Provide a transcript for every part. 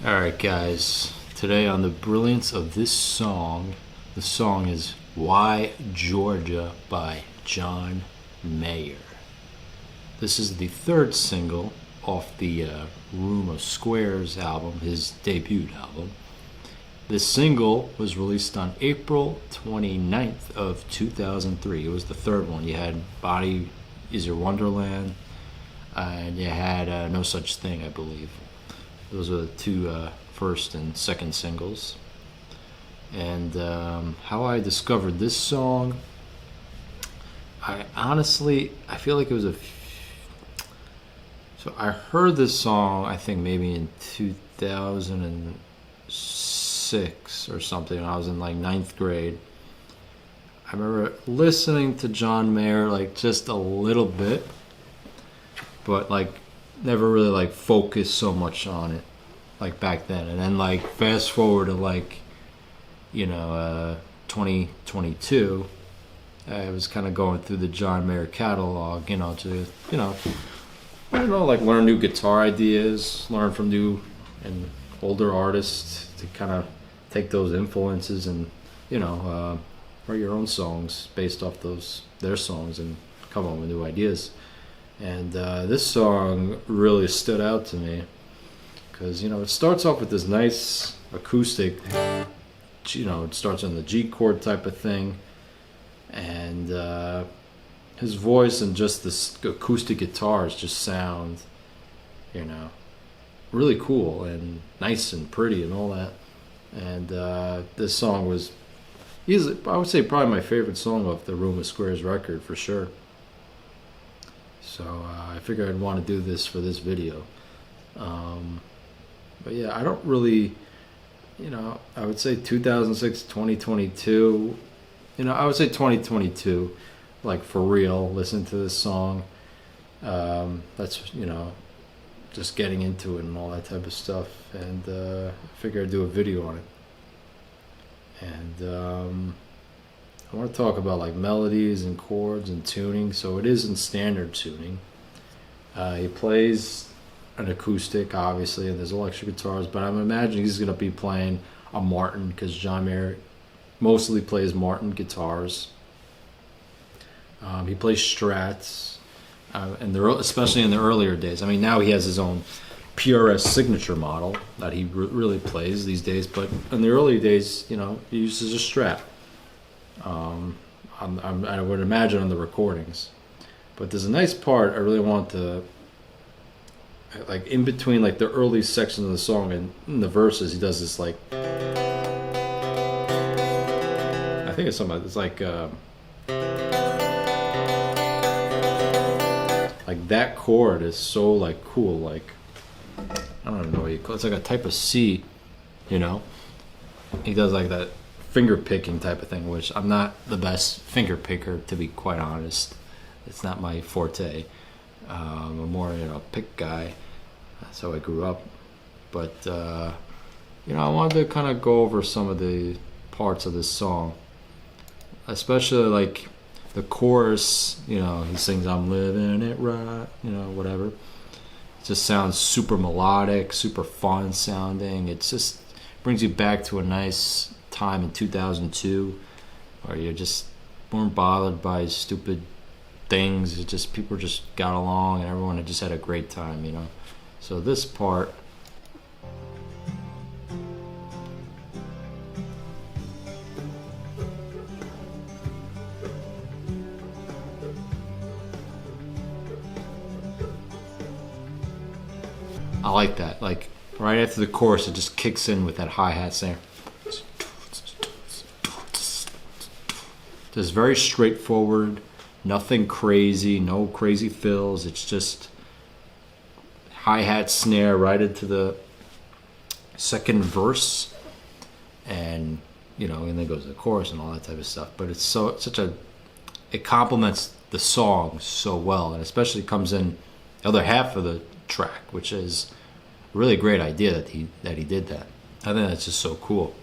Alright, guys, today on the brilliance of this song, the song is Why Georgia by John Mayer. This is the third single off the Room of Squares album, his debut album. This single was released on April 29th of 2003. It was the third one. You had Body Is Your Wonderland, and you had No Such Thing, I believe. Those are the two first and second singles. And how I discovered this song, I feel like it was so I heard this song, I think maybe in 2006 or something. When I was in like ninth grade. I remember listening to John Mayer like just a little bit, but like never really like focused so much on it like back then. And then like fast forward to like 2022, I was kind of going through the John Mayer catalog, to I don't know, like learn new guitar ideas, learn from new and older artists to kind of take those influences and write your own songs based off their songs and come up with new ideas. And this song really stood out to me because it starts off with this nice acoustic. It starts on the G chord type of thing, and his voice and just this acoustic guitars just sound, really cool and nice and pretty and all that. And this song was easily, I would say, probably my favorite song off the Room of Squares record for sure. So I figured I'd want to do this for this video. But yeah, I don't really, I would say 2006, 2022, I would say 2022, like for real, listen to this song. That's, just getting into it and all that type of stuff. And I figured I'd do a video on it. And I want to talk about like melodies and chords and tuning. So it is in standard tuning. He plays an acoustic, obviously, and there's electric guitars, but I'm imagining he's going to be playing a Martin because John Mayer mostly plays Martin guitars. He plays Strats, especially in the earlier days. I mean, now he has his own PRS signature model that he really plays these days, but in the early days, he uses a Strat. I would imagine on the recordings. But there's a nice part I really want to, like in between like the early sections of the song and in the verses, he does this like, I think it's something it's like that chord is so like cool, like I don't even know what you call it. It's like a type of C, He does like that finger picking type of thing, which I'm not the best finger picker, to be quite honest. It's not my forte. I'm more pick guy. That's how I grew up. But I wanted to kind of go over some of the parts of this song, especially like the chorus. He sings "I'm living it right," whatever. It just sounds super melodic, super fun sounding. It just brings you back to a nice time in 2002 where you just weren't bothered by stupid things. It just, people just got along and everyone had just had a great time, So this part, I like that. Like right after the chorus, it just kicks in with that hi-hat snare. Just very straightforward, nothing crazy, no crazy fills. It's just hi-hat snare right into the second verse, and and then goes to the chorus and all that type of stuff. But it's it complements the song so well, and especially comes in the other half of the track, which is a really great idea that he did that. I think that's just so cool.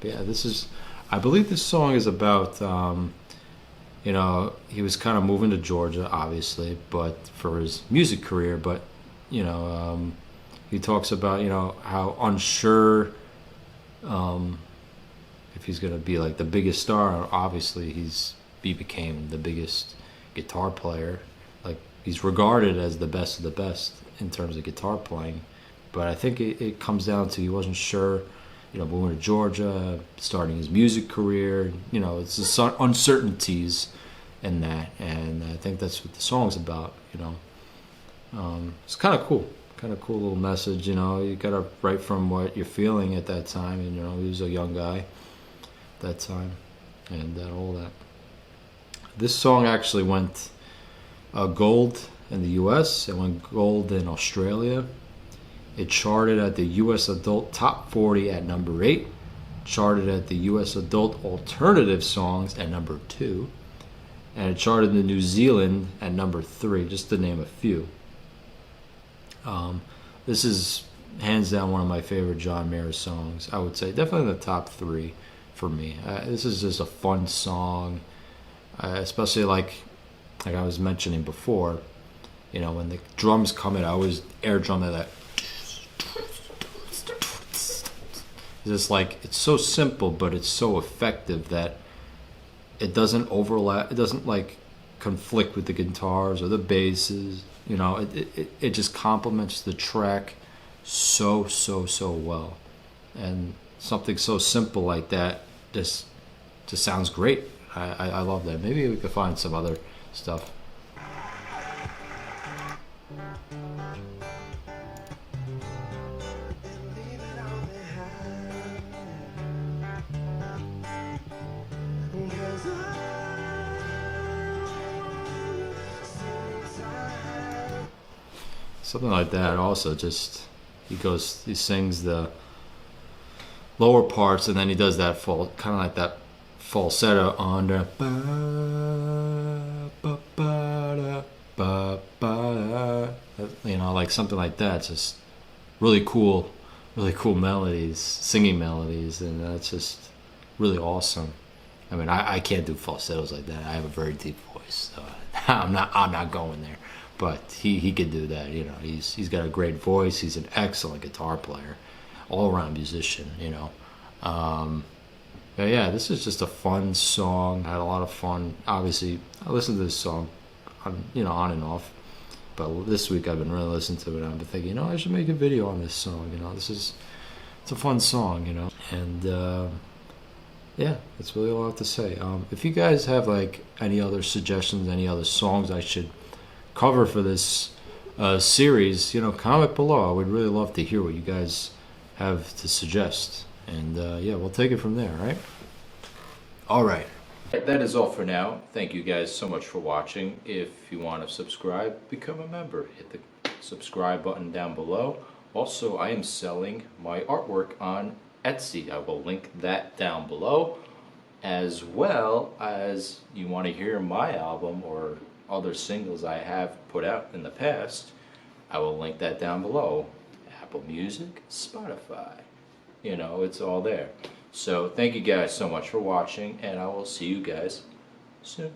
But yeah, I believe this song is about he was kind of moving to Georgia, obviously, but for his music career, but You know, he talks about, you know, how unsure if he's gonna be like the biggest star. Obviously, he became the biggest guitar player. Like, he's regarded as the best of the best in terms of guitar playing. But I think it comes down to he wasn't sure, you know, moving to Georgia, starting his music career. You know, it's the uncertainties in that, and I think that's what the song's about. You know, it's kind of cool little message. You know, you gotta write from what you're feeling at that time, and you know, he was a young guy at that time, and all that. This song actually went gold in the U.S. It went gold in Australia. It charted at the U.S. Adult Top 40 at number 8. Charted at the U.S. Adult Alternative Songs at number 2. And it charted in New Zealand at number 3, just to name a few. This is hands down one of my favorite John Mayer songs. I would say definitely in the top 3 for me. This is just a fun song, especially like I was mentioning before. You know, when the drums come in, I always air drum at that. It's just like, it's so simple, but it's so effective that it doesn't overlap. It doesn't like conflict with the guitars or the basses. You know, it just complements the track so well. And something so simple like that just sounds great. I love that. Maybe we could find some other stuff. Something like that. Also, just he sings the lower parts, and then he does that kind of like that falsetto on the you know, like something like that. Just really cool melodies, singing melodies, and that's just really awesome. I mean, I can't do falsettos like that. I have a very deep voice, so I'm not going there. But he could do that. You know, he's got a great voice. He's an excellent guitar player, all around musician. You know, but yeah, this is just a fun song. I had a lot of fun. Obviously, I listened to this song, on and off. But this week I've been really listening to it. I've been thinking, I should make a video on this song. You know, it's a fun song. You know, and yeah, that's really all I have to say. If you guys have like any other suggestions, any other songs I should cover for this series, comment below. I would really love to hear what you guys have to suggest, and yeah, we'll take it from there. All right, that is all for now. Thank you guys so much for watching. If you want to subscribe, become a member. Hit the subscribe button down below. Also, I am selling my artwork on Etsy. I will link that down below, as well as you want to hear my album or other singles I have put out in the past. I will link that down below. Apple Music, Spotify, it's all there. So thank you guys so much for watching, and I will see you guys soon.